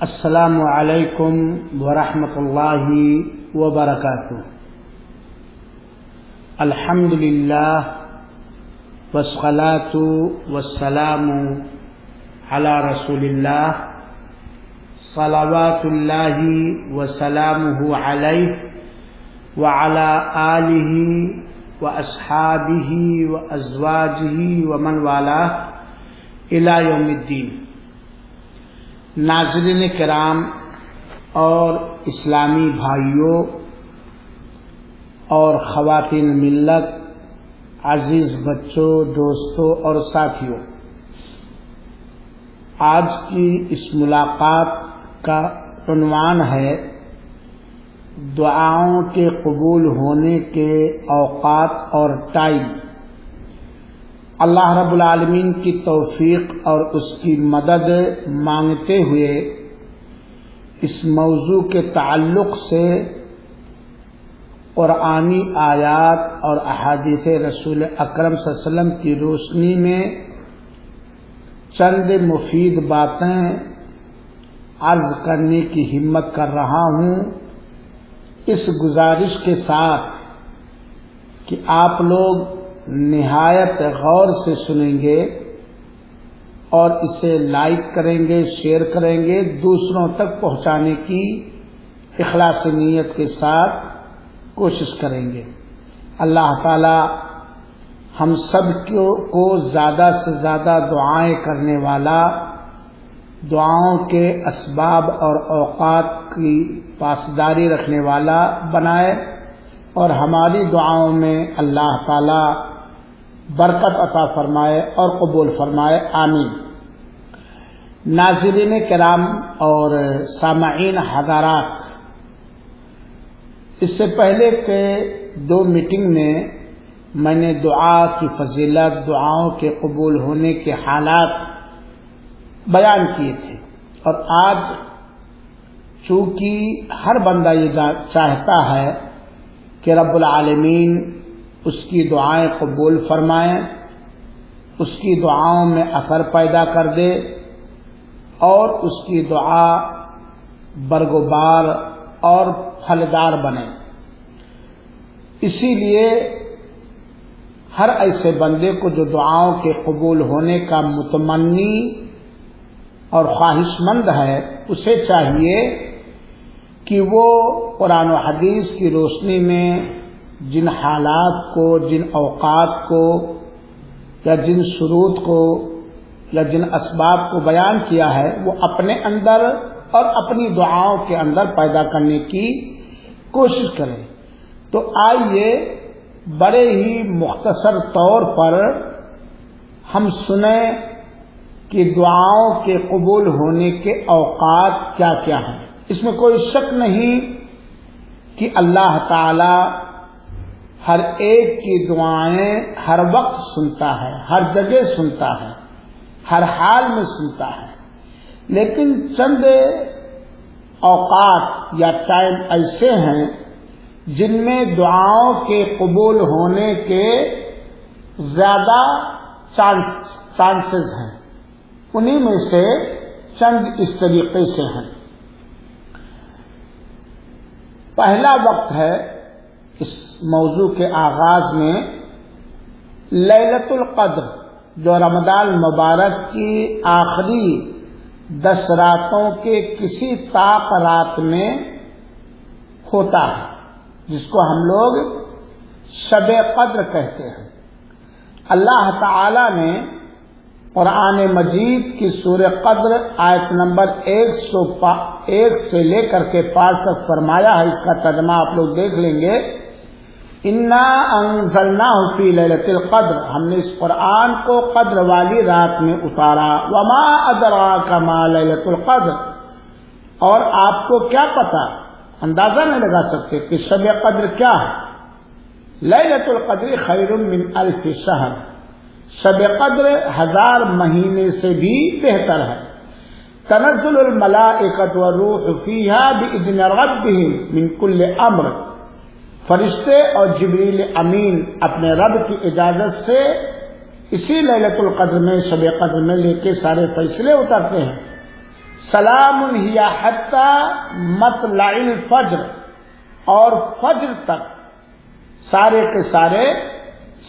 السلام علیکم ورحمۃ اللہ وبرکاتہ۔ الحمد للہ والصلاۃ والسلام علی رسول اللہ صلوات اللہ وسلامہ علیہ وعلی آلہ واصحابہ وازواجہ ومن والاہ الی یوم الدین۔ ناظرین کرام اور اسلامی بھائیوں اور خواتین ملت، عزیز بچوں، دوستوں اور ساتھیوں، آج کی اس ملاقات کا عنوان ہے دعاؤں کے قبول ہونے کے اوقات اور ٹائم۔ اللہ رب العالمین کی توفیق اور اس کی مدد مانگتے ہوئے اس موضوع کے تعلق سے قرآنی آیات اور احادیث رسول اکرم صلی اللہ علیہ وسلم کی روشنی میں چند مفید باتیں عرض کرنے کی ہمت کر رہا ہوں، اس گزارش کے ساتھ کہ آپ لوگ نہایت غور سے سنیں گے اور اسے لائک کریں گے، شیئر کریں گے، دوسروں تک پہنچانے کی اخلاص نیت کے ساتھ کوشش کریں گے۔ اللہ تعالی ہم سب کو زیادہ سے زیادہ دعائیں کرنے والا، دعاؤں کے اسباب اور اوقات کی پاسداری رکھنے والا بنائے اور ہماری دعاؤں میں اللہ تعالی برکت عطا فرمائے اور قبول فرمائے، آمین۔ ناظرین کرام اور سامعین حضرات، اس سے پہلے کے 2 میٹنگ میں میں نے دعا کی فضیلت، دعاؤں کے قبول ہونے کے حالات بیان کیے تھے، اور آج چونکہ ہر بندہ یہ چاہتا ہے کہ رب العالمین اس کی دعائیں قبول فرمائیں، اس کی دعاؤں میں اثر پیدا کر دے اور اس کی دعا برگزار اور پھلدار بنے، اسی لیے ہر ایسے بندے کو جو دعاؤں کے قبول ہونے کا متمنی اور خواہش مند ہے، اسے چاہیے کہ وہ قرآن و حدیث کی روشنی میں جن حالات کو، جن اوقات کو یا جن شروط کو یا جن اسباب کو بیان کیا ہے، وہ اپنے اندر اور اپنی دعاؤں کے اندر پیدا کرنے کی کوشش کریں۔ تو آئیے بڑے ہی مختصر طور پر ہم سنیں کہ دعاؤں کے قبول ہونے کے اوقات کیا کیا ہیں۔ اس میں کوئی شک نہیں کہ اللہ تعالی ہر ایک کی دعائیں ہر وقت سنتا ہے، ہر جگہ سنتا ہے، ہر حال میں سنتا ہے، لیکن چند اوقات یا ٹائم ایسے ہیں جن میں دعاؤں کے قبول ہونے کے زیادہ چانسز ہیں، انہی میں سے چند اس طریقے سے ہیں۔ پہلا وقت ہے اس موضوع کے آغاز میں لیلۃ القدر، جو رمضان مبارک کی آخری 10 راتوں کے کسی طاق رات میں ہوتا ہے، جس کو ہم لوگ شب قدر کہتے ہیں۔ اللہ تعالی نے قرآن مجید کی سورہ قدر آیت نمبر 101 سے لے کر کے 5 تک فرمایا ہے، اس کا ترجمہ آپ لوگ دیکھ لیں گے۔ انا انزلناہ فی لیلۃ القدر، ہم نے اس قرآن کو قدر والی رات میں اتارا۔ وما ادراک ما لیلۃ القدر، اور آپ کو کیا پتا، اندازہ نہیں لگا سکتے کہ شب قدر کیا ہے۔ لیلۃ القدر خیر من 1000 شہر، شب قدر 1000 مہینے سے بھی بہتر ہے۔ تنزل الملائکۃ والروح فیہا باذن ربہم من کل امر، فرشتے اور جبریل امین اپنے رب کی اجازت سے اسی لیلۃ القدر میں، شب قدر میں لے کے سارے فیصلے اترتے ہیں۔ سلام ہی حتی مطلع الفجر، اور فجر تک سارے کے سارے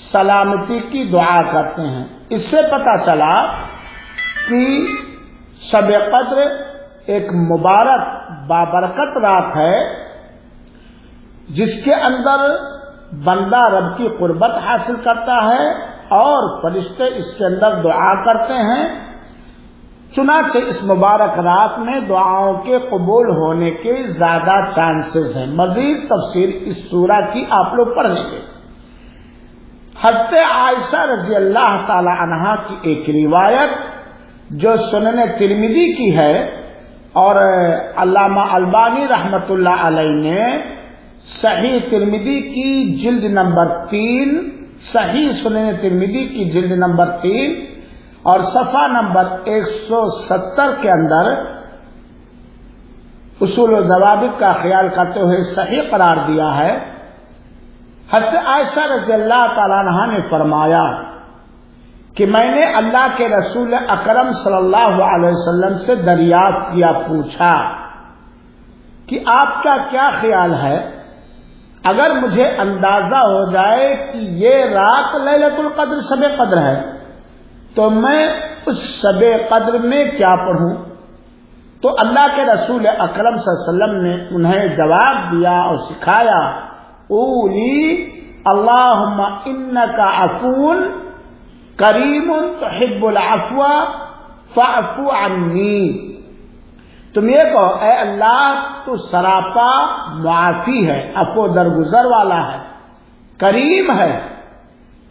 سلامتی کی دعا کرتے ہیں۔ اس سے پتہ چلا کہ شب قدر ایک مبارک بابرکت رات ہے جس کے اندر بندہ رب کی قربت حاصل کرتا ہے اور فرشتے اس کے اندر دعا کرتے ہیں۔ چنانچہ اس مبارک رات میں دعاؤں کے قبول ہونے کے زیادہ چانسز ہیں۔ مزید تفصیل اس سورہ کی آپ لوگ پڑھیں گے۔ حضرت عائشہ رضی اللہ تعالی عنہا کی ایک روایت جو سنن ترمذی کی ہے، اور علامہ البانی رحمۃ اللہ علیہ نے صحیح ترمذی کی جلد نمبر 3، صحیح سنن ترمذی کی جلد نمبر 3 اور صفحہ نمبر 170 کے اندر اصول و ضوابط کا خیال کرتے ہوئے صحیح قرار دیا ہے۔ حضرت عائشہ رضی اللہ تعالیٰ عنہا نے فرمایا کہ میں نے اللہ کے رسول اکرم صلی اللہ علیہ وسلم سے دریافت کیا، پوچھا کہ آپ کا کیا خیال ہے اگر مجھے اندازہ ہو جائے کہ یہ رات لیلۃ القدر شب قدر ہے تو میں اس شب قدر میں کیا پڑھوں؟ تو اللہ کے رسول اکرم صلی اللہ علیہ وسلم نے انہیں جواب دیا اور سکھایا، قولی اللہم انک عفو کریم تحب العفو فاعف عنی۔ تم یہ کہو اے اللہ تو سراپا معافی ہے، عفو درگزر والا ہے، کریم ہے،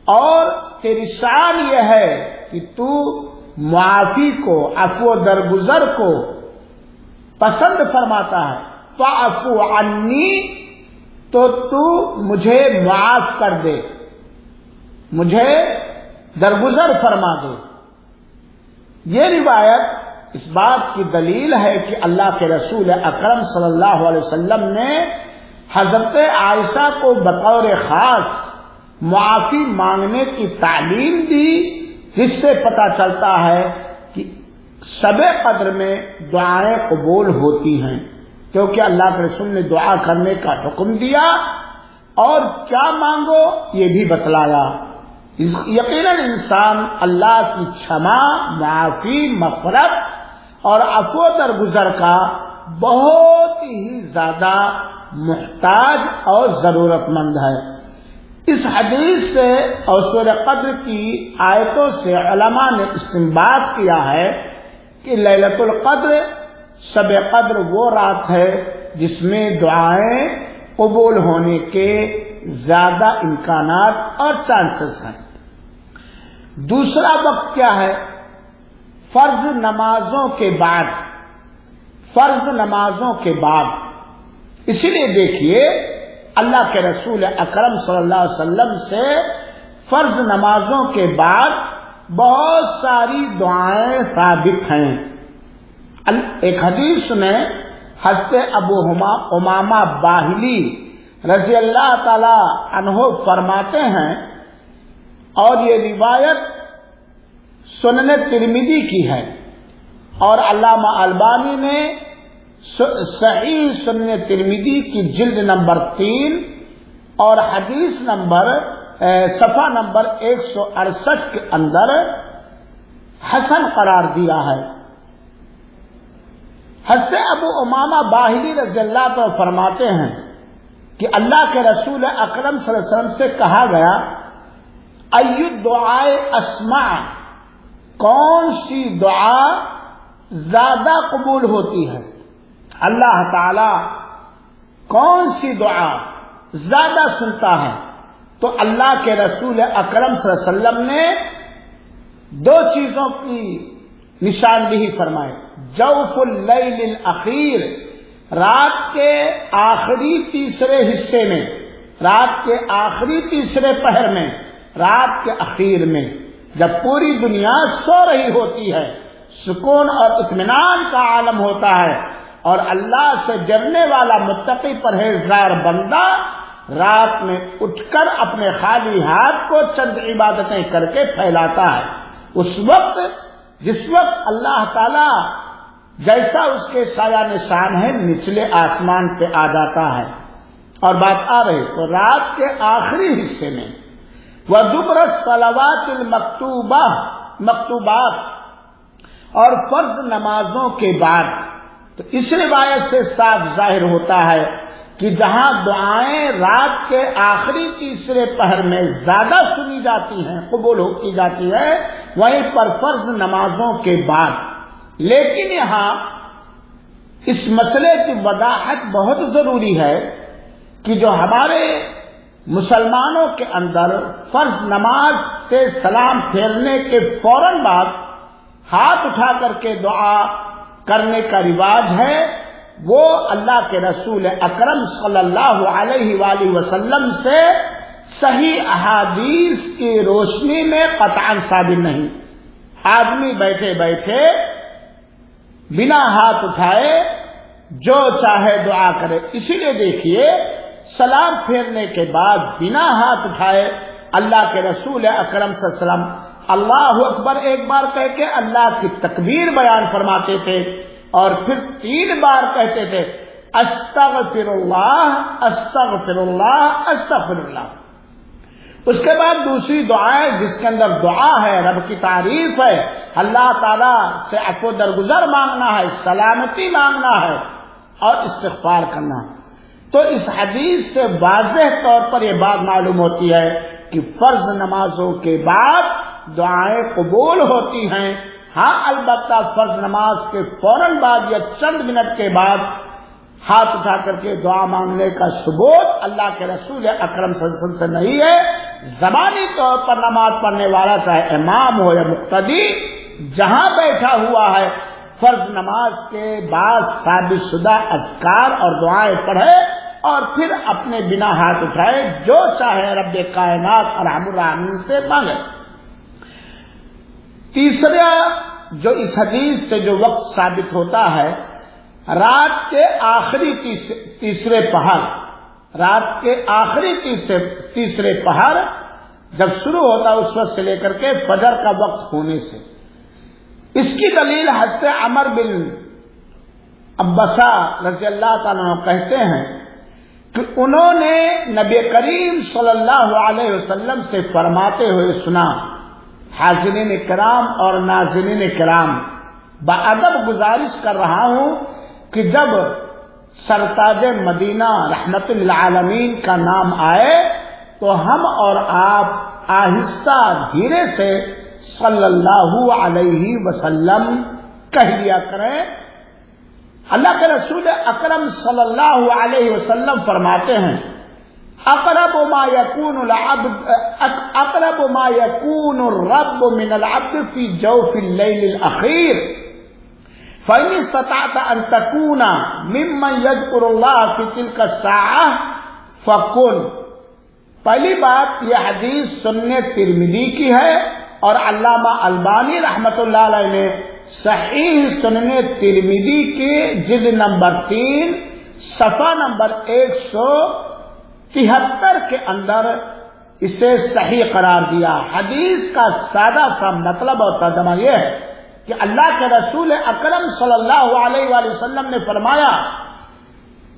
اور تیری شان یہ ہے کہ تو معافی کو، عفو درگزر کو پسند فرماتا ہے۔ فاعف عنی، تو مجھے معاف کر دے، مجھے درگزر فرما دے۔ یہ روایت اس بات کی دلیل ہے کہ اللہ کے رسول اکرم صلی اللہ علیہ وسلم نے حضرت عائشہ کو بطور خاص معافی مانگنے کی تعلیم دی، جس سے پتہ چلتا ہے کہ شب قدر میں دعائیں قبول ہوتی ہیں، کیونکہ اللہ کے رسول نے دعا کرنے کا حکم دیا اور کیا مانگو یہ بھی بتلایا۔ یقیناً انسان اللہ کی چھما، معافی، مغفرت اور عفو درگزر کا بہت ہی زیادہ محتاج اور ضرورت مند ہے۔ اس حدیث سے اور سورہ قدر کی آیتوں سے علماء نے استنباط کیا ہے کہ لیلۃ القدر شب قدر وہ رات ہے جس میں دعائیں قبول ہونے کے زیادہ امکانات اور چانسز ہیں۔ دوسرا وقت کیا ہے؟ فرض نمازوں کے بعد، فرض نمازوں کے بعد۔ اسی لیے دیکھیے اللہ کے رسول اکرم صلی اللہ علیہ وسلم سے فرض نمازوں کے بعد بہت ساری دعائیں ثابت ہیں۔ ایک حدیث میں حضرت ابو امامہ باہلی رضی اللہ تعالی عنہ فرماتے ہیں، اور یہ روایت سنن ترمذی کی ہے، اور علامہ البانی نے صحیح سنن ترمذی کی جلد نمبر 3 اور حدیث نمبر صفحہ نمبر 168 کے اندر حسن قرار دیا ہے۔ حضرت ابو امامہ باہلی رضی اللہ عنہ فرماتے ہیں کہ اللہ کے رسول اکرم صلی اللہ علیہ وسلم سے کہا گیا، ای الدعاء اسمع، کون سی دعا زیادہ قبول ہوتی ہے؟ اللہ تعالی کون سی دعا زیادہ سنتا ہے؟ تو اللہ کے رسول اکرم صلی اللہ علیہ وسلم نے دو چیزوں کی نشاندہی فرمائی۔ جوف اللیل الاخیر، رات کے آخری تیسرے حصے میں، رات کے آخری تیسرے پہر میں، رات کے اخیر میں، جب پوری دنیا سو رہی ہوتی ہے، سکون اور اطمینان کا عالم ہوتا ہے، اور اللہ سے ڈرنے والا متقی پرہیزگار بندہ رات میں اٹھ کر اپنے خالی ہاتھ کو چند عبادتیں کر کے پھیلاتا ہے۔ اس وقت جس وقت اللہ تعالی جیسا اس کے سایہ نشان ہے نچلے آسمان پہ آ جاتا ہے. اور بات آ رہی تو رات کے آخری حصے میں وَدُبْرَ الصَّلَوَاتِ مکتوبات اور فرض نمازوں کے بعد. تو اس روایت سے صاف ظاہر ہوتا ہے کہ جہاں دعائیں رات کے آخری تیسرے پہر میں زیادہ سنی جاتی ہیں، قبول کی جاتی ہے، وہیں پر فرض نمازوں کے بعد. لیکن یہاں اس مسئلے کی وضاحت بہت ضروری ہے کہ جو ہمارے مسلمانوں کے اندر فرض نماز سے سلام پھیرنے کے فوراً بعد ہاتھ اٹھا کر کے دعا کرنے کا رواج ہے، وہ اللہ کے رسول اکرم صلی اللہ علیہ وآلہ وسلم سے صحیح احادیث کی روشنی میں قطعاً ثابت نہیں. آدمی بیٹھے بیٹھے بنا ہاتھ اٹھائے جو چاہے دعا کرے. اسی لیے دیکھیے سلام پھیرنے کے بعد بنا ہاتھ اٹھائے اللہ کے رسول اکرم صلی اللہ علیہ وسلم اللہ اکبر ایک بار کہہ کے اللہ کی تکبیر بیان فرماتے تھے اور پھر 3 بار کہتے تھے استغفر اللہ استغفر اللہ استغفر اللہ. اس کے بعد دوسری دعائیں جس کے اندر دعا ہے، رب کی تعریف ہے، اللہ تعالیٰ سے عفو درگزر مانگنا ہے، سلامتی مانگنا ہے اور استغفار کرنا. تو اس حدیث سے واضح طور پر یہ بات معلوم ہوتی ہے کہ فرض نمازوں کے بعد دعائیں قبول ہوتی ہیں. ہاں البتہ فرض نماز کے فوراً بعد یا چند منٹ کے بعد ہاتھ اٹھا کر کے دعا مانگنے کا ثبوت اللہ کے رسول اکرم صلی اللہ علیہ وسلم سے نہیں ہے. زبانی طور پر نماز پڑھنے والا چاہے امام ہو یا مقتدی جہاں بیٹھا ہوا ہے فرض نماز کے بعد ثابت شدہ اذکار اور دعائیں پڑھے اور پھر اپنے بنا ہاتھ اٹھائے جو چاہے رب کائنات ارحم الراحمین سے مانگے. تیسرا جو اس حدیث سے جو وقت ثابت ہوتا ہے، رات کے آخری تیسرے پہر، رات کے آخری تیسرے پہر جب شروع ہوتا ہے اس وقت سے لے کر کے فجر کا وقت ہونے سے. اس کی دلیل حضرت عمر بن عبسہ رضی اللہ تعالیٰ عنہ کہتے ہیں کہ انہوں نے نبی کریم صلی اللہ علیہ وسلم سے فرماتے ہوئے سنا، حاضرین کرام اور ناظرین کرام، بادب گزارش کر رہا ہوں کہ جب سرتاج مدینہ رحمت للعالمین کا نام آئے تو ہم اور آپ آہستہ دھیرے سے صلی اللہ علیہ وسلم کہہ لیا کریں. اللہ کے رسول اکرم صلی اللہ علیہ وسلم فرماتے ہیں اقرب ما يكون الرب من العبد في جوف الليل الاخير فإن استطعت ان تكون ممن يذكر الله في تلك الساعة فكن. پہلی بات یہ حدیث سنن ترمذی کی ہے اور علامہ البانی رحمت اللہ علیہ نے صحیح سنن ترمذی کے جلد نمبر 3 صفحہ نمبر 173 کے اندر اسے صحیح قرار دیا. حدیث کا سادہ سا مطلب اور ترجمہ یہ ہے کہ اللہ کے رسول اکرم صلی اللہ علیہ وآلہ وسلم نے فرمایا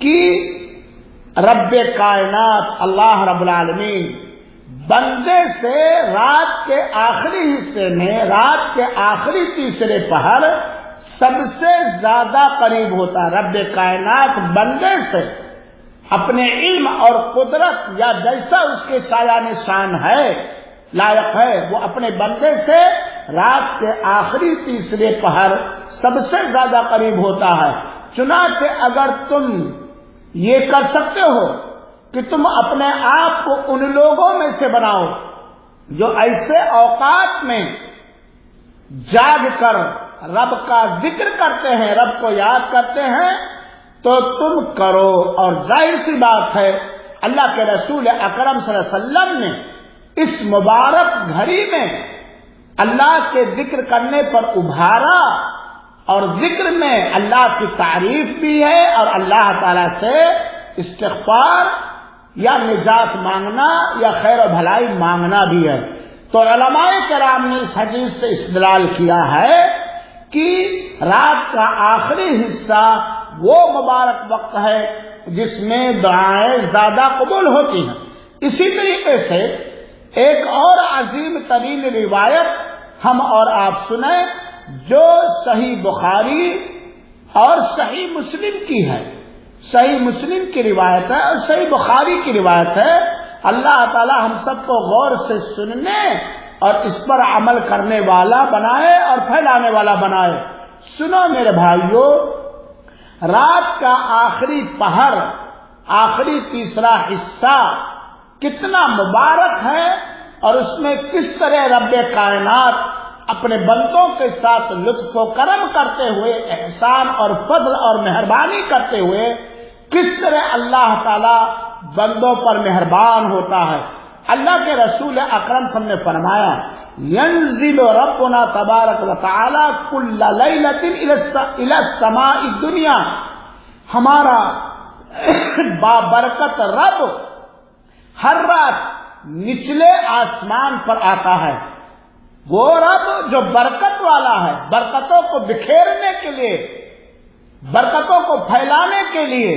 کہ رب کائنات اللہ رب العالمین بندے سے رات کے آخری حصے میں، رات کے آخری تیسرے پہر سب سے زیادہ قریب ہوتا ہے. رب کائنات بندے سے اپنے علم اور قدرت یا جیسا اس کے سایہ نشان ہے لائق ہے وہ اپنے بندے سے رات کے آخری تیسرے پہر سب سے زیادہ قریب ہوتا ہے. چنانچہ اگر تم یہ کر سکتے ہو کہ تم اپنے آپ کو ان لوگوں میں سے بناؤ جو ایسے اوقات میں جاگ کر رب کا ذکر کرتے ہیں، رب کو یاد کرتے ہیں، تو تم کرو. اور ظاہر سی بات ہے اللہ کے رسول اکرم صلی اللہ علیہ وسلم نے اس مبارک گھڑی میں اللہ کے ذکر کرنے پر ابھارا اور ذکر میں اللہ کی تعریف بھی ہے اور اللہ تعالی سے استغفار یا نجات مانگنا یا خیر و بھلائی مانگنا بھی ہے. تو علماء کرام نے اس حدیث سے استدلال کیا ہے کہ رات کا آخری حصہ وہ مبارک وقت ہے جس میں دعائیں زیادہ قبول ہوتی ہیں۔ اسی طریقے سے ایک اور عظیم ترین روایت ہم اور آپ سنیں جو صحیح بخاری اور صحیح مسلم کی ہے۔ صحیح مسلم کی روایت ہے اور صحیح بخاری کی روایت ہے۔ اللہ تعالی ہم سب کو غور سے سننے اور اس پر عمل کرنے والا بنائے اور پھیلانے والا بنائے۔ سنو میرے بھائیو، رات کا آخری پہر، آخری تیسرا حصہ کتنا مبارک ہے اور اس میں کس طرح رب کائنات اپنے بندوں کے ساتھ لطف و کرم کرتے ہوئے، احسان اور فضل اور مہربانی کرتے ہوئے کس طرح اللہ تعالی بندوں پر مہربان ہوتا ہے۔ اللہ کے رسول اکرم صلی اللہ علیہ وسلم نے فرمایا ينزل ربنا تبارک و تعالی کل لیلۃ الی السماء الدنیا، ہمارا بابرکت رب ہر رات نچلے آسمان پر آتا ہے۔ وہ رب جو برکت والا ہے، برکتوں کو بکھیرنے کے لیے، برکتوں کو پھیلانے کے لیے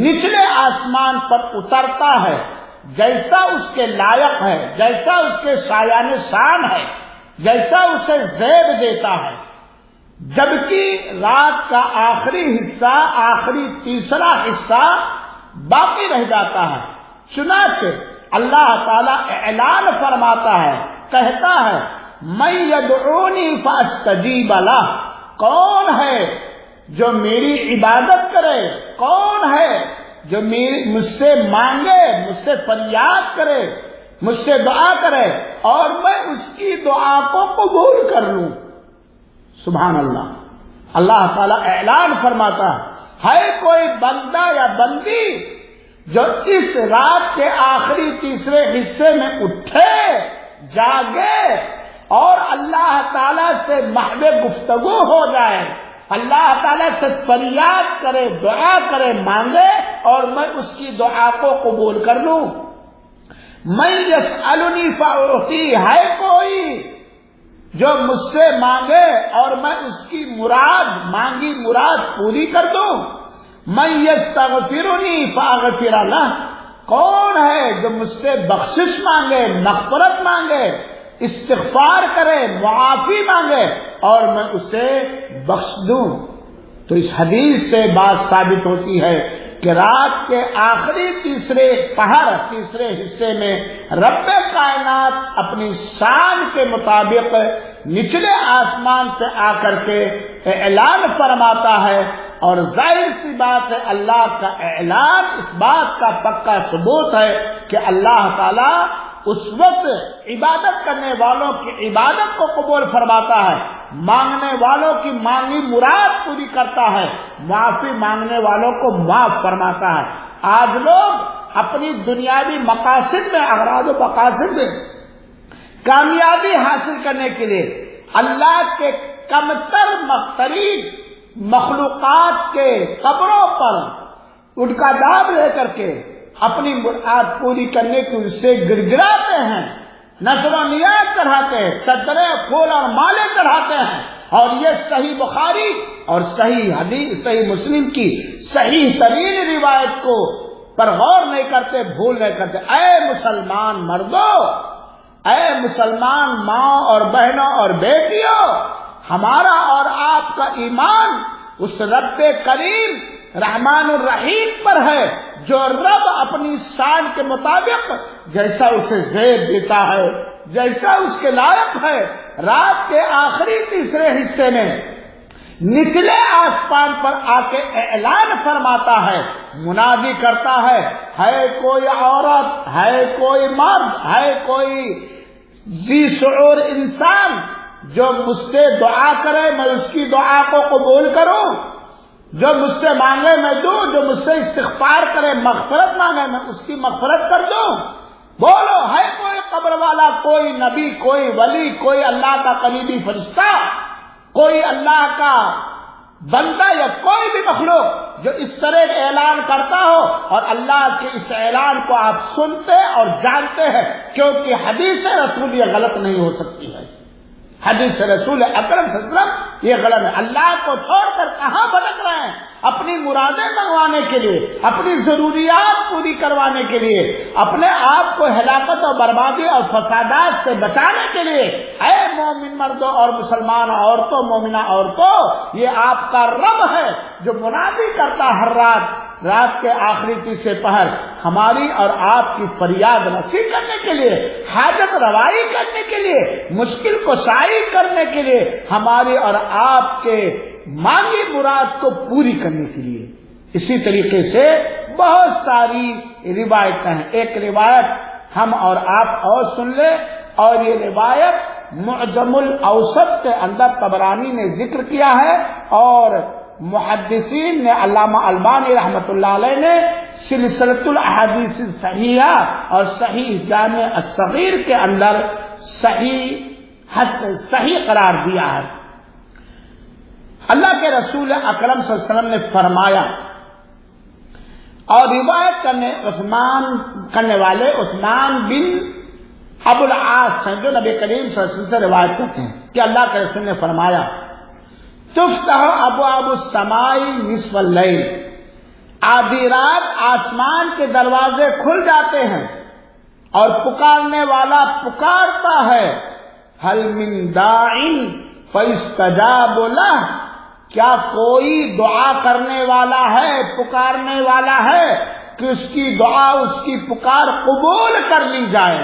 نچلے آسمان پر اترتا ہے، جیسا اس کے لائق ہے، جیسا اس کے شایان شان ہے، جیسا اسے زیب دیتا ہے، جبکہ رات کا آخری حصہ، آخری تیسرا حصہ باقی رہ جاتا ہے۔ چنانچہ اللہ تعالی اعلان فرماتا ہے، کہتا ہے من یدعونی فاستجیب لہ، کون ہے جو میری عبادت کرے، کون ہے جو مجھ سے مانگے، مجھ سے فریاد کرے، مجھ سے دعا کرے اور میں اس کی دعا کو قبول کر لوں۔ سبحان اللہ، اللہ تعالیٰ اعلان فرماتا ہے کوئی بندہ یا بندی جو اس رات کے آخری تیسرے حصے میں اٹھے، جاگے اور اللہ تعالیٰ سے محو گفتگو ہو جائے، اللہ تعالیٰ سے فریاد کرے، دعا کرے، مانگے اور میں اس کی دعا کو قبول کر لوں۔ من یسألنی فاعطی، ہے کوئی جو مجھ سے مانگے اور میں اس کی مانگی مراد پوری کر دوں۔ من یستغفرنی فاغفر لہ، کون ہے جو مجھ سے بخشش مانگے، مغفرت مانگے، استغفار کرے، معافی مانگے اور میں اسے بخش دوں۔ تو اس حدیث سے بات ثابت ہوتی ہے کہ رات کے آخری تیسرے پہر، تیسرے حصے میں رب کائنات اپنی شان کے مطابق نچلے آسمان پہ آ کر کے اعلان فرماتا ہے، اور ظاہر سی بات ہے اللہ کا اعلان اس بات کا پکا ثبوت ہے کہ اللہ تعالی اس وقت عبادت کرنے والوں کی عبادت کو قبول فرماتا ہے، مانگنے والوں کی مانگی مراد پوری کرتا ہے، معافی مانگنے والوں کو معاف فرماتا ہے۔ آج لوگ اپنی دنیاوی مقاصد میں، اغراض و مقاصد میں کامیابی حاصل کرنے کے لیے اللہ کے کمتر ترین مخلوقات کے قبروں پر ان کا نام لے کر کے اپنی مراد پوری کرنے کی ان سے گڑگڑاتے ہیں، نذر و نیاز چڑھاتے ہیں، چادریں، پھول اور مالیں چڑھاتے ہیں، اور یہ صحیح بخاری اور صحیح حدیث، صحیح مسلم کی صحیح ترین روایت کو پر غور نہیں کرتے، بھول نہیں کرتے۔ اے مسلمان مردوں، اے مسلمان ماں اور بہنوں اور بیٹیوں، ہمارا اور آپ کا ایمان اس رب کریم رحمان الرحیم پر ہے جو رب اپنی شان کے مطابق جیسا اسے زیب دیتا ہے، جیسا اس کے لائق ہے، رات کے آخری تیسرے حصے میں نچلے آسمان پر آ کے اعلان فرماتا ہے، منادی کرتا ہے کوئی عورت، ہے کوئی مرد، ہے کوئی ذی شعور انسان جو مجھ سے دعا کرے میں اس کی دعا کو قبول کروں، جو مجھ سے مانگے میں دوں، جو مجھ سے استغفار کرے، مغفرت مانگے میں اس کی مغفرت کر دوں۔ بولو، ہے کوئی قبر والا، کوئی نبی، کوئی ولی، کوئی اللہ کا قریبی فرشتہ، کوئی اللہ کا بندہ یا کوئی بھی مخلوق جو اس طرح اعلان کرتا ہو اور اللہ کے اس اعلان کو آپ سنتے اور جانتے ہیں؟ کیونکہ حدیث رسول یہ غلط نہیں ہو سکتی ہے، حدیث رسول اکرم صلی اللہ علیہ وسلم یہ غلط ہے. اللہ کو چھوڑ کر کہاں بھٹک رہے ہیں؟ اپنی مرادیں منگوانے کے لیے، اپنی ضروریات پوری کروانے کے لیے، اپنے آپ کو ہلاکت اور بربادی اور فسادات سے بچانے کے لیے. اے مومن مردوں اور مسلمان عورتوں، مومنہ عورتوں، یہ آپ کا رب ہے جو منادی کرتا ہر رات کے آخری تیسرے پہر ہماری اور آپ کی فریاد رسی کرنے کے لیے، حاجت روائی کرنے کے لیے، مشکل کشائی کرنے کے لیے، ہماری اور آپ کے مانگی مراد کو پوری کرنے کے لیے. اسی طریقے سے بہت ساری روایتیں ہیں. ایک روایت ہم اور آپ اور سن لیں، اور یہ روایت معجم الاوسط کے اندر طبرانی نے ذکر کیا ہے، اور محدثین نے علامہ البانی رحمۃ اللہ علیہ نے سلسلۃ الاحادیث صحیحہ اور صحیح جامع الصغیر کے اندر صحیح قرار دیا ہے. اللہ کے رسول اکرم صلی اللہ علیہ وسلم نے فرمایا، اور روایت کرنے والے عثمان بن ابوالعاص ہیں جو نبی کریم صلی اللہ علیہ وسلم سے روایت کرتے ہیں کہ اللہ کے رسول نے فرمایا، تفتح ابواب السماء نصف اللیل، آدھی رات آسمان کے دروازے کھل جاتے ہیں اور پکارنے والا پکارتا ہے، هل من داع فاستجاب له، کیا کوئی دعا کرنے والا ہے، پکارنے والا ہے کہ اس کی دعا، اس کی پکار قبول کر لی جائے.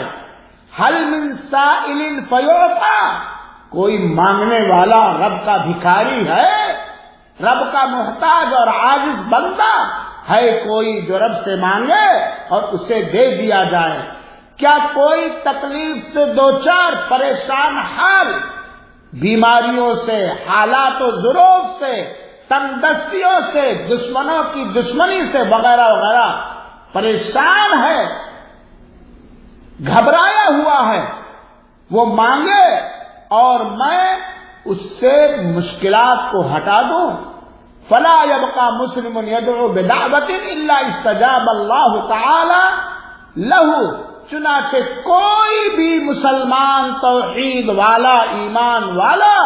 هل من سائل فیعطى، کوئی مانگنے والا رب کا بھکاری ہے، رب کا محتاج اور عاجز بندہ ہے کوئی جو رب سے مانگے اور اسے دے دیا جائے. کیا کوئی تکلیف سے دوچار، پریشان حال، بیماریوں سے، حالات و ظروف سے، تندرستیوں سے، دشمنوں کی دشمنی سے وغیرہ وغیرہ پریشان ہے، گھبرایا ہوا ہے، وہ مانگے اور میں اس سے مشکلات کو ہٹا دوں. فلا يبقى مسلم يدعو بدعوة الا استجاب اللہ تعالی له، چنانچہ کوئی بھی مسلمان توحید والا، ایمان والا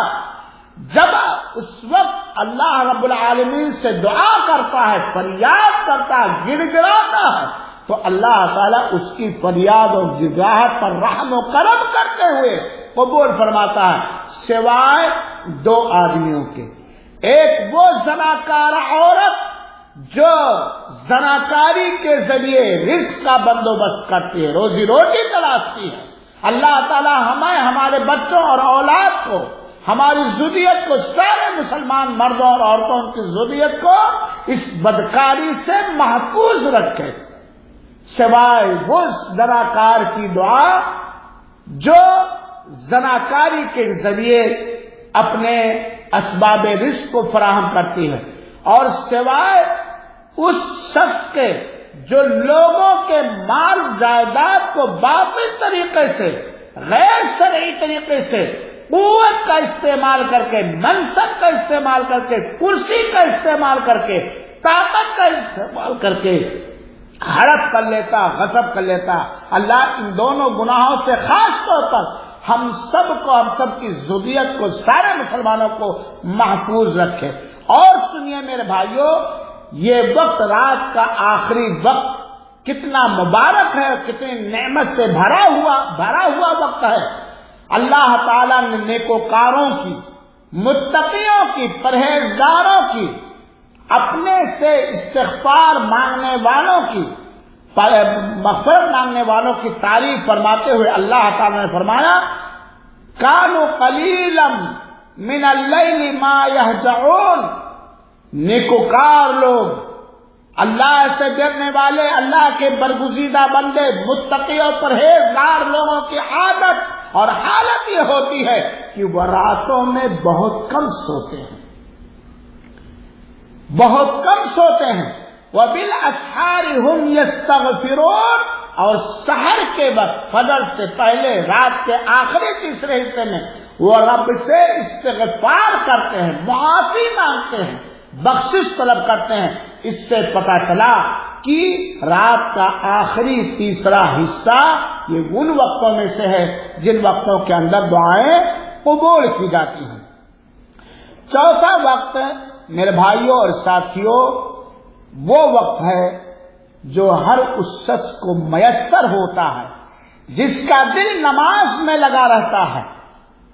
جب اس وقت اللہ رب العالمین سے دعا کرتا ہے، فریاد کرتا ہے، گڑ گڑاتا ہے، تو اللہ تعالیٰ اس کی فریاد اور گڑگڑاہٹ پر رحم و کرم کرتے ہوئے قبول فرماتا ہے، سوائے دو آدمیوں کے. ایک وہ زناکار عورت جو زناکاری کے ذریعے رزق کا بندوبست کرتی ہے، روزی روٹی تلاشتی ہے. اللہ تعالیٰ ہمیں، ہمارے بچوں اور اولاد کو، ہماری ذریت کو، سارے مسلمان مردوں اور عورتوں کی ذریت کو اس بدکاری سے محفوظ رکھے، سوائے وہ زناکار کی دعا جو زناکاری کے ذریعے اپنے اسباب رزق کو فراہم کرتی ہے، اور سوائے اس شخص کے جو لوگوں کے مال جائیداد کو باطل طریقے سے، غیر شرعی طریقے سے، قوت کا استعمال کر کے، منصب کا استعمال کر کے، کرسی کا استعمال کر کے، طاقت کا استعمال کر کے ہڑپ کر لیتا، غصب کر لیتا. اللہ ان دونوں گناہوں سے خاص طور پر ہم سب کو، ہم سب کی ذریت کو، سارے مسلمانوں کو محفوظ رکھے. اور سنیے میرے بھائیوں، یہ وقت، رات کا آخری وقت کتنا مبارک ہے، کتنی نعمت سے بھرا ہوا وقت ہے. اللہ تعالیٰ نے نیکوکاروں کی، متقیوں کی، پرہیزگاروں کی، اپنے سے استغفار مانگنے والوں کی، مغفرت مانگنے والوں کی تعریف فرماتے ہوئے اللہ تعالیٰ نے فرمایا، کانوا قلیلا من اللیل ما یہجعون، نیکوکار لوگ، اللہ سے ڈرنے والے، اللہ کے برگزیدہ بندے، متقی اور پرہیزگار لوگوں کی عادت اور حالت یہ ہوتی ہے کہ وہ راتوں میں بہت کم سوتے ہیں، بہت کم سوتے ہیں. وبالاسحار هم یستغفرون، اور سحر کے وقت، فجر سے پہلے، رات کے آخری تیسرے حصے میں وہ رب سے استغفار کرتے ہیں، معافی مانگتے ہیں، بخشش طلب کرتے ہیں. اس سے پتہ چلا کہ رات کا آخری تیسرا حصہ یہ ان وقتوں میں سے ہے جن وقتوں کے اندر دعائیں قبول کی جاتی ہیں. چوتھا وقت میرے بھائیوں اور ساتھیوں وہ وقت ہے جو ہر اس شخص کو میسر ہوتا ہے جس کا دل نماز میں لگا رہتا ہے.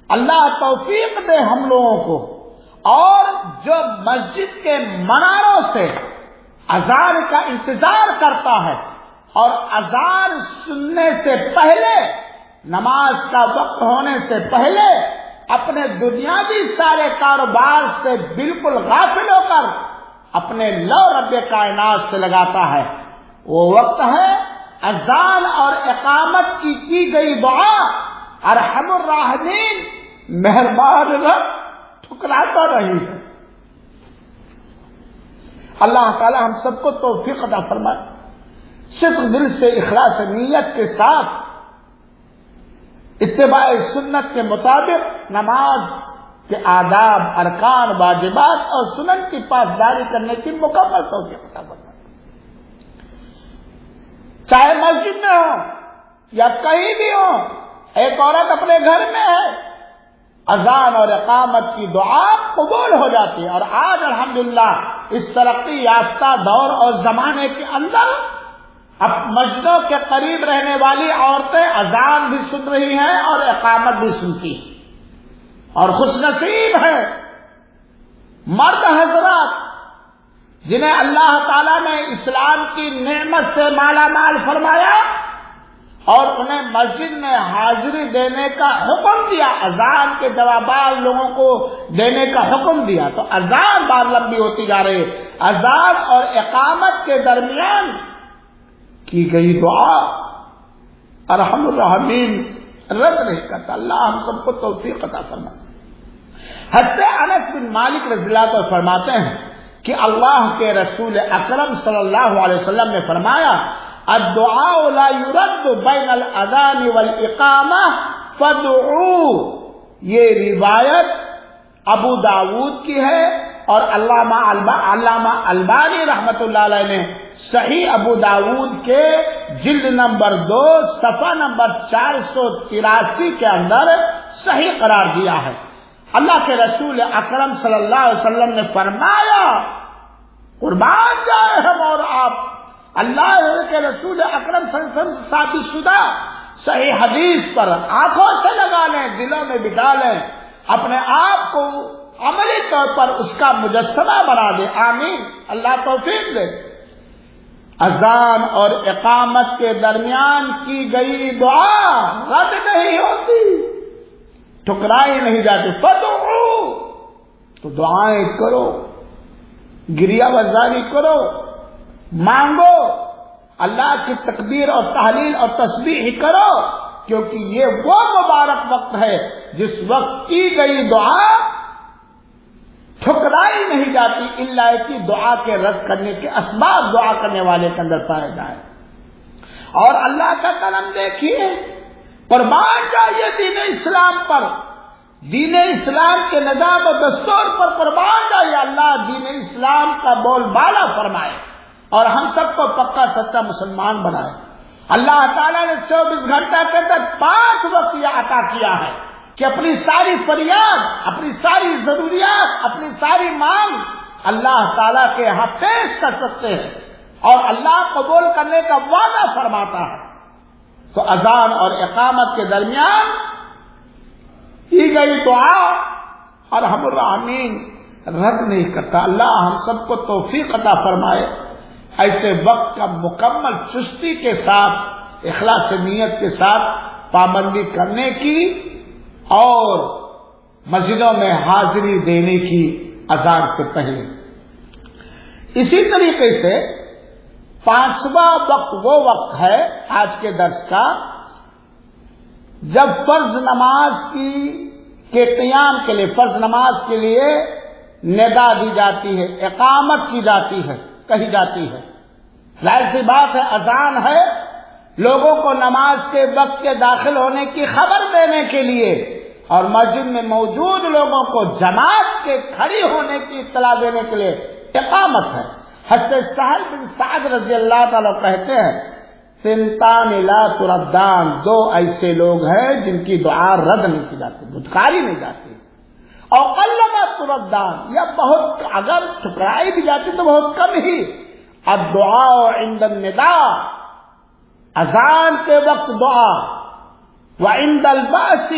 اللہ توفیق دے ہم لوگوں کو. اور جو مسجد کے مناروں سے اذان کا انتظار کرتا ہے اور اذان سننے سے پہلے، نماز کا وقت ہونے سے پہلے اپنے دنیاوی سارے کاروبار سے بالکل غافل ہو کر اپنے لو رب کائنات سے لگاتا ہے، وہ وقت ہے اذان اور اقامت کی گئی دعا ارحم الراحمین مہربان رب ٹھکراتا نہیں ہے. اللہ تعالی ہم سب کو توفیق عطا فرمائے. صدق دل سے اخلاص نیت کے ساتھ اتباع سنت کے مطابق نماز کے آداب، ارکان، واجبات اور سنن کی پاسداری کرنے کی مکمل توفیق عطا فرمائے. چاہے مسجد میں ہو یا کہیں بھی ہو، ایک عورت اپنے گھر میں ہے، اذان اور اقامت کی دعا قبول ہو جاتی ہے. اور آج الحمدللہ اس ترقی یافتہ دور اور زمانے کے اندر اب مسجدوں کے قریب رہنے والی عورتیں اذان بھی سن رہی ہیں اور اقامت بھی سنتی ہیں. اور خوش نصیب ہیں مرد حضرات جنہیں اللہ تعالیٰ نے اسلام کی نعمت سے مالا مال فرمایا اور انہیں مسجد میں حاضری دینے کا حکم دیا، اذان کے جوابات لوگوں کو دینے کا حکم دیا. تو اذان بار لمبی ہوتی جا رہی ہے. اذان اور اقامت کے درمیان کی گئی دعا ارحم الراحمین رد نہیں کرتا. اللہ ہم سب کو توفیق عطا فرمائے. حضرت انس بن مالک رضی اللہ عنہ فرماتے ہیں کہ اللہ کے رسول اکرم صلی اللہ علیہ وسلم نے فرمایا الدعاء لا يرد بین الاذان والاقامہ فادعوا. یہ روایت ابو داود کی ہے اور علامہ البانی رحمۃ اللہ علیہ نے صحیح ابو داود کے جلد نمبر 2 صفحہ نمبر 483 کے اندر صحیح قرار دیا ہے. اللہ کے رسول اکرم صلی اللہ علیہ وسلم نے فرمایا، قربان جائے ہم اور آپ اللہ کے رسول اکرم صلی اللہ علیہ وسلم سے ثابت شدہ صحیح حدیث پر آنکھوں سے لگا لیں، دلوں میں بٹھا لیں، اپنے آپ کو عملی طور پر اس کا مجسمہ بنا دیں. آمین. اللہ توفیق دے. اذان اور اقامت کے درمیان کی گئی دعا رد نہیں ہوتی، ٹھکرائی نہیں جاتی. فدعو، تو دعائیں کرو، گریہ وزاری کرو، مانگو، اللہ کی تکبیر اور تحلیل اور تسبیح کرو، کیونکہ یہ وہ مبارک وقت ہے جس وقت کی گئی دعا ٹھکرائی نہیں جاتی الا کہ دعا کے رد کرنے کے اسباب دعا کرنے والے کے اندر پائے جائیں. اور اللہ کا کرم دیکھیے، قربان جائیے دین اسلام پر، دین اسلام کے نظام و دستور پر قربان جائیے. اللہ دین اسلام کا بول بالا فرمائے اور ہم سب کو پکا سچا مسلمان بنائے. اللہ تعالیٰ نے 24 گھنٹہ کے اندر 5 وقت یہ عطا کیا ہے کہ اپنی ساری فریاد، اپنی ساری ضروریات، اپنی ساری مانگ اللہ تعالیٰ کے یہاں پیش کر سکتے ہیں اور اللہ قبول کرنے کا وعدہ فرماتا ہے. تو اذان اور اقامت کے درمیان کی گئی دعا ارحم الراحمین رد نہیں کرتا. اللہ ہم سب کو توفیق عطا فرمائے ایسے وقت کا مکمل چستی کے ساتھ، اخلاص نیت کے ساتھ پابندی کرنے کی اور مسجدوں میں حاضری دینے کی اذان سے پہلے. اسی طریقے سے 5واں وقت وہ وقت ہے آج کے درس کا جب فرض نماز کے قیام کے لیے، فرض نماز کے لیے ندا دی جاتی ہے، اقامت کی جاتی ہے، کہی جاتی ہے. ظاہر سی بات ہے اذان ہے لوگوں کو نماز کے وقت کے داخل ہونے کی خبر دینے کے لیے، اور مسجد میں موجود لوگوں کو جماعت کے کھڑی ہونے کی اطلاع دینے کے لیے اقامت ہے. حضرت سہل بن سعد رضی اللہ تعالیٰ کہتے ہیں سنتان لا تردان، 2 ایسے لوگ ہیں جن کی دعا رد نہیں کی جاتی، دھتکاری نہیں جاتی. اور قلما تردان، یا بہت اگر ٹھکرائی بھی جاتی تو بہت کم ہی. الدعاء عند النداء، اذان کے وقت دعا، وعند البعث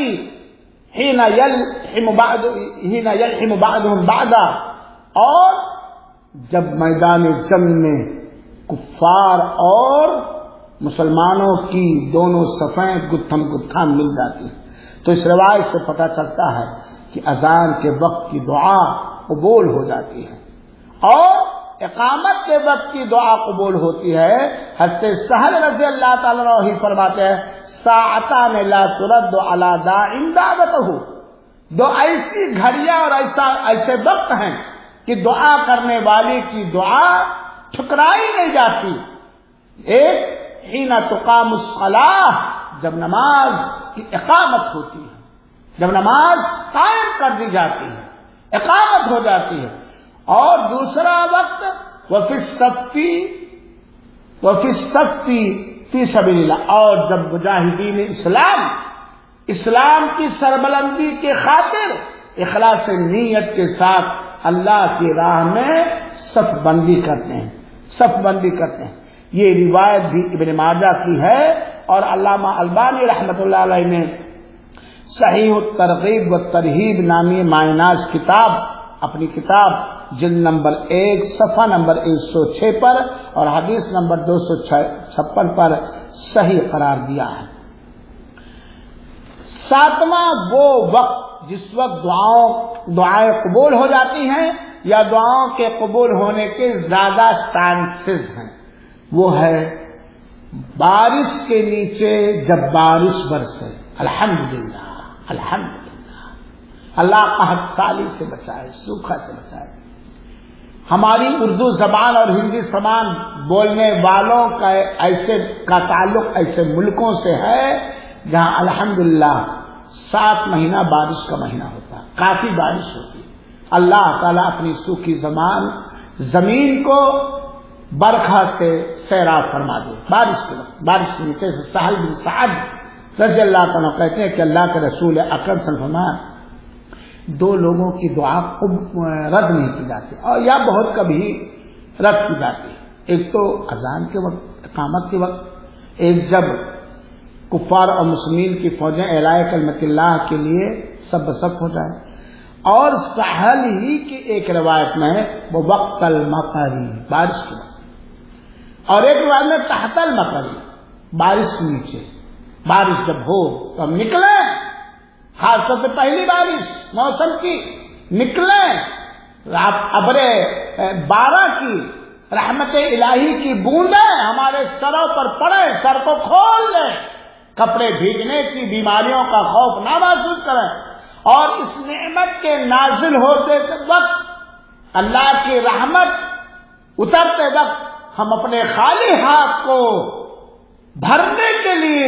حين يلحم بعضهم بعضا، اور جب میدان جنگ میں کفار اور مسلمانوں کی دونوں صفیں گتھم گتھام مل جاتی ہیں. تو اس روایت سے پتہ چلتا ہے کہ اذان کے وقت کی دعا قبول ہو جاتی ہے اور اقامت کے وقت کی دعا قبول ہوتی ہے. حضرت سہل رضی اللہ تعالیٰ عنہ فرماتے ہیں ساعتان لا ترد علی داع دعوتہ، دو ایسی گھڑیاں اور ایسے وقت ہیں کہ دعا کرنے والے کی دعا ٹھکرائی نہیں جاتی. ایک حین تقام الصلاۃ، جب نماز کی اقامت ہوتی ہے، جب نماز قائم کر دی جاتی ہے، اقامت ہو جاتی ہے. اور دوسرا وقت وفی الصف فی سبیل اللہ، اور جب مجاہدین اسلام کی سربلندی کے خاطر اخلاص نیت کے ساتھ اللہ کی راہ میں صف بندی کرتے ہیں. یہ روایت بھی ابن ماجہ کی ہے اور علامہ البانی رحمۃ اللہ علیہ نے صحیح الترغیب و ترہیب نامی معناج کتاب، اپنی کتاب جلد نمبر 1 صفحہ نمبر 106 پر اور حدیث نمبر 256 پر صحیح قرار دیا ہے. ساتواں وہ وقت جس وقت دعائیں قبول ہو جاتی ہیں یا دعاؤں کے قبول ہونے کے زیادہ چانسز ہیں، وہ ہے بارش کے نیچے جب بارش برسے. الحمدللہ الحمدللہ، اللہ قحط سالی سے بچائے، سوکھا سے بچائے. ہماری اردو زبان اور ہندی زبان بولنے والوں کا تعلق ایسے ملکوں سے ہے جہاں الحمدللہ 7 مہینہ بارش کا مہینہ ہوتا ہے، کافی بارش ہوتی ہے. اللہ تعالیٰ اپنی سوکھی زمین کو برکھا سے سیراب فرما دے. بارش کے نیچے سے سہل بن سعد رضی اللہ تعالیٰ کہتے ہیں کہ اللہ کے رسول اکرم صلی اللہ علیہ وسلم 2 لوگوں کی دعا رد نہیں کی جاتی اور یا بہت کبھی رد کی جاتی ہے. ایک تو اذان کے وقت، اقامت کے وقت، ایک جب کفار اور مسلمین کی فوجیں اعلاء کلمت اللہ کے لیے سب بسب ہو جائیں، اور سہل ہی کی ایک روایت میں وہ وقت المطری، بارش کے وقت، اور ایک روایت میں تحت المطری، بارش کے نیچے. بارش جب ہو تو ہم نکلیں، خاص طور پہ پہلی بارش موسم کی، نکلیں، ابرے بارہ کی رحمت الہی کی بوندیں ہمارے سروں پر پڑیں، سر کو کھول لیں، کپڑے بھیگنے کی، بیماریوں کا خوف نہ محسوس کریں. اور اس نعمت کے نازل ہوتے وقت، اللہ کی رحمت اترتے وقت ہم اپنے خالی ہاتھ کو بھرنے کے لیے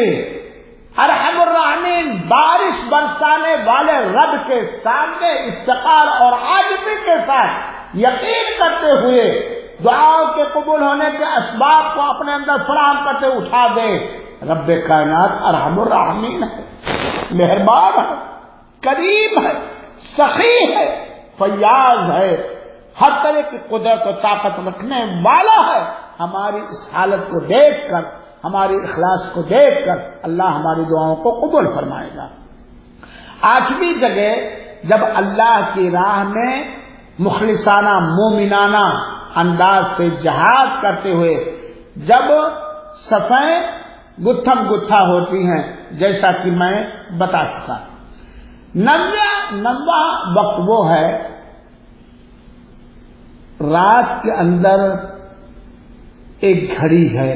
ارحم الراحمین بارش برسانے والے رب کے سامنے افتقار اور عاجزی کے ساتھ یقین کرتے ہوئے دعاؤں کے قبول ہونے کے اسباب کو اپنے اندر فراہم کرتے اٹھا دے. رب کائنات ارحم الراحمین ہے، مہربان ہے، کریم ہے، سخی ہے، فیاض ہے، ہر طرح کی قدرت و طاقت رکھنے والا ہے. ہماری اس حالت کو دیکھ کر، ہماری اخلاص کو دیکھ کر اللہ ہماری دعاؤں کو قبول فرمائے گا. 8ویں جگہ جب اللہ کی راہ میں مخلصانہ مومنانہ انداز سے جہاد کرتے ہوئے جب صفیں گتھم گتھا ہوتی ہیں، جیسا کہ میں بتا چکا. 9واں وقت وہ ہے رات کے اندر ایک گھڑی ہے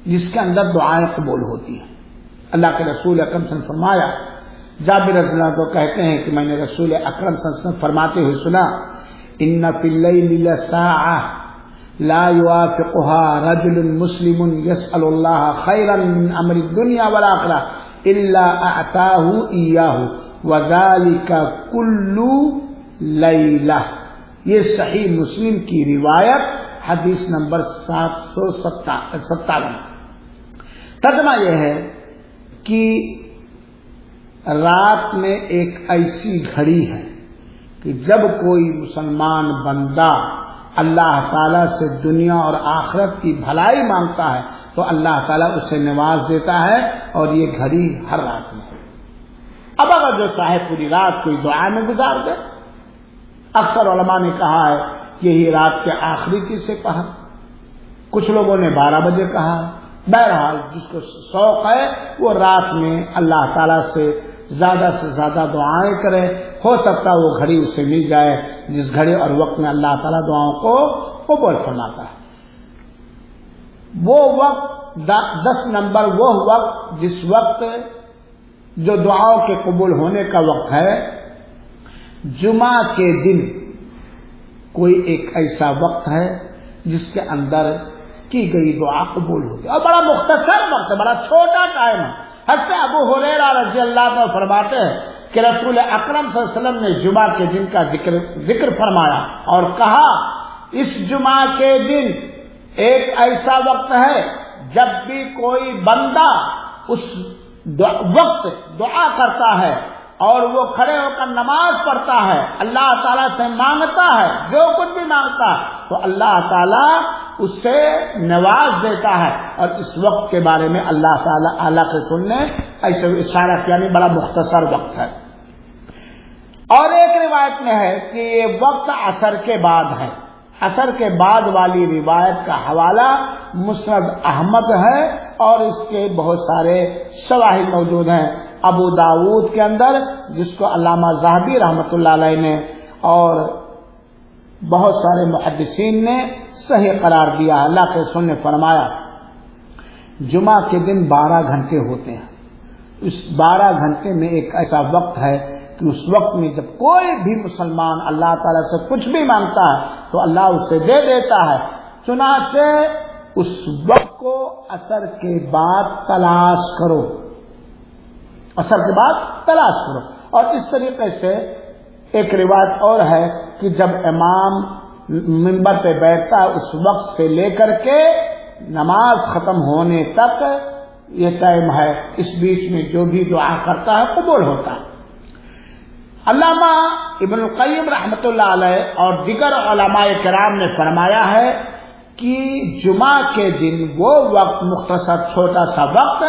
جس کے اندر دعائیں قبول ہوتی ہیں. اللہ کے رسول اکرم صلی اللہ علیہ وسلم فرمایا، جابر رضی اللہ عنہ کو کہتے ہیں کہ میں نے رسول اکرم صلی اللہ علیہ وسلم فرماتے ہوئے سنا، ان فی اللیل لساعۃ لا یوافقها رجل مسلم یسأل اللہ خیرا من امر الدنیا والآخرہ الا اعطاه ایاہ وذلک کل لیلہ. یہ صحیح مسلم کی روایت، حدیث نمبر 757. ترجمہ یہ ہے کہ رات میں ایک ایسی گھڑی ہے کہ جب کوئی مسلمان بندہ اللہ تعالیٰ سے دنیا اور آخرت کی بھلائی مانگتا ہے تو اللہ تعالیٰ اسے نواز دیتا ہے، اور یہ گھڑی ہر رات میں ہے۔ اب اگر جو چاہے پوری رات کوئی دعا میں گزار دے، اکثر علماء نے کہا ہے کہ یہی رات کے آخری تیسرے پہر، کچھ لوگوں نے 12 بجے کہا ہے۔ بہرحال جس کو شوق ہے وہ رات میں اللہ تعالیٰ سے زیادہ دعائیں کرے، ہو سکتا ہے وہ گھڑی اسے مل جائے جس گھڑی اور وقت میں اللہ تعالیٰ دعاؤں کو قبول فرماتا ہے۔ وہ وقت 10 نمبر وہ وقت جس وقت جو دعاؤں کے قبول ہونے کا وقت ہے، جمعہ کے دن کوئی ایک ایسا وقت ہے جس کے اندر کی گئی دعا قبول ہوتی ہے، اور بڑا مختصر وقت ہے، بڑا چھوٹا ٹائم ہے۔ حضرت ابو ہریرہ رضی اللہ عنہ فرماتے ہیں کہ رسول اکرم صلی اللہ علیہ وسلم نے جمعہ کے دن کا ذکر فرمایا اور کہا اس جمعہ کے دن ایک ایسا وقت ہے جب بھی کوئی بندہ اس وقت دعا کرتا ہے اور وہ کھڑے ہو کر نماز پڑھتا ہے، اللہ تعالیٰ سے مانگتا ہے، جو کچھ بھی مانگتا ہے تو اللہ تعالیٰ اسے نواز دیتا ہے۔ اور اس وقت کے بارے میں اللہ تعالیٰ اعلیٰ کے سننے ایسے اشارہ کیا، نہیں بڑا مختصر وقت ہے۔ اور ایک روایت میں ہے کہ یہ وقت عصر کے بعد ہے۔ عصر کے بعد والی روایت کا حوالہ مسند احمد ہے اور اس کے بہت سارے شواہد موجود ہیں ابو داؤد کے اندر، جس کو علامہ ذہبی رحمۃ اللہ علیہ نے اور بہت سارے محدثین نے صحیح قرار دیا۔ اللہ کے رسول نے فرمایا جمعہ کے دن 12 گھنٹے ہوتے ہیں، اس 12 گھنٹے میں ایک ایسا وقت ہے کہ اس وقت میں جب کوئی بھی مسلمان اللہ تعالیٰ سے کچھ بھی مانگتا ہے تو اللہ اسے دے دیتا ہے۔ چنانچہ اس وقت کو عصر کے بعد تلاش کرو، عصر کے بعد تلاش کرو۔ اور اس طریقے سے ایک روایت اور ہے کہ جب امام منبر پہ بیٹھتا ہے اس وقت سے لے کر کے نماز ختم ہونے تک یہ ٹائم ہے، اس بیچ میں جو بھی دعا کرتا ہے قبول ہوتا ہے۔ علامہ ابن القیم رحمۃ اللہ علیہ اور دیگر علماء کرام نے فرمایا ہے کہ جمعہ کے دن وہ وقت مختصر چھوٹا سا وقت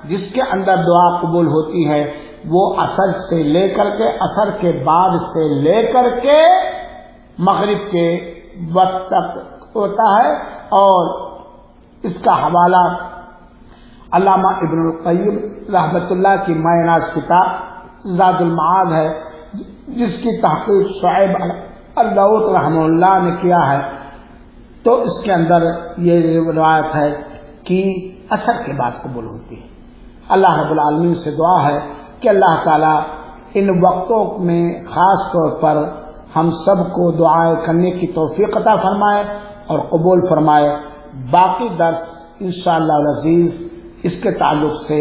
جس کے اندر دعا قبول ہوتی ہے وہ عصر سے لے کر کے عصر کے بعد سے لے کر کے مغرب کے وقت تک ہوتا ہے۔ اور اس کا حوالہ علامہ ابن القیم رحمۃ اللہ کی مائع ناز کتاب زاد المعاد ہے، جس کی تحقیق شعیب الروت رحمہ اللہ نے کیا ہے۔ تو اس کے اندر یہ روایت ہے کہ عصر کے بعد قبول ہوتی ہے۔ اللہ رب العالمین سے دعا ہے کہ اللہ تعالیٰ ان وقتوں میں خاص طور پر ہم سب کو دعائیں کرنے کی توفیق عطا فرمائے اور قبول فرمائے۔ باقی درس انشاءاللہ العزیز اس کے تعلق سے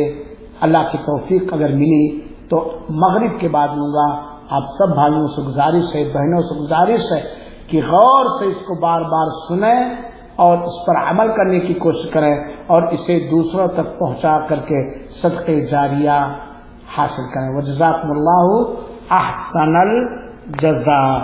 اللہ کی توفیق اگر ملی تو مغرب کے بعد لوں گا۔ آپ سب بھائیوں سے گزارش ہے، بہنوں سے گزارش ہے کہ غور سے اس کو بار بار سنیں اور اس پر عمل کرنے کی کوشش کریں اور اسے دوسروں تک پہنچا کر کے صدقہ جاریہ حاصل کریں۔ وجزاکم اللہ احسن الجزاء۔